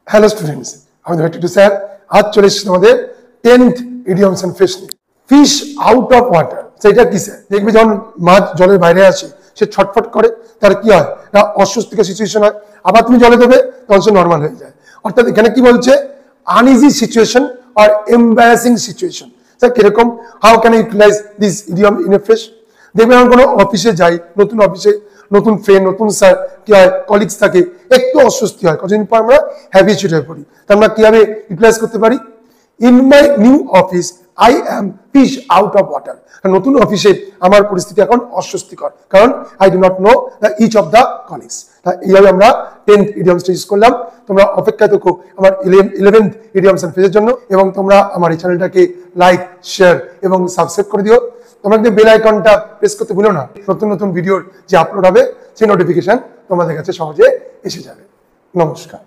Hello students, আমি Titu sir. আজ চলে এসেছি তোমাদের 10th ইডিয়মস এন্ড ফিশ নিয়ে। ফিশ আউট অফ ওয়াটার, সেটা কি স্যার? দেখবে যখন মাছ জলের বাইরে আসে সে ছটফট করে, তার কি হয় না অস্বস্তিকর সিচুয়েশন হয়। আবার তুমি জলে দেবে তখন সে নর্মাল হয়ে যায়। অর্থাৎ এখানে কি বলছে, আনইজি সিচুয়েশন আর এম্বারাসিং সিচুয়েশন। স্যার কিরকম? How can I utilise this idiom in a fish? দেখবে আমি কোনো অফিসে যাই, নতুন অফিসে নতুন ফ্রেন্ড নতুন স্যার কি হয় কলিগস থাকে, একটু অস্বস্তি হয়, কতদিন পর আমরা হ্যাবিচুয়েট হয়ে পড়ি। তা আমরা কিভাবে ইউটিলাইজ করতে পারি? In my new office I am fish out of water. নতুন অফিসে আমার পরিস্থিতি এখন অস্বস্তিকর, কারণ I do not know the each of the colleagues. এইভাবে আমরা 10th ইডিয়মসটা ইউজ করলাম। তোমরা অপেক্ষা থাকো আমার 11th ইডিয়মস এন্ড ফিশের জন্য, এবং তোমরা আমার এই চ্যানেলটাকে লাইক, শেয়ার এবং সাবস্ক্রাইব করে দিও। তোমরা কিন্তু বেল আইকনটা প্রেস করতে ভুলো না। নতুন নতুন ভিডিওর যে আপলোড হবে সেই নোটিফিকেশন তোমাদের কাছে সহজে এসে যাবে। নমস্কার।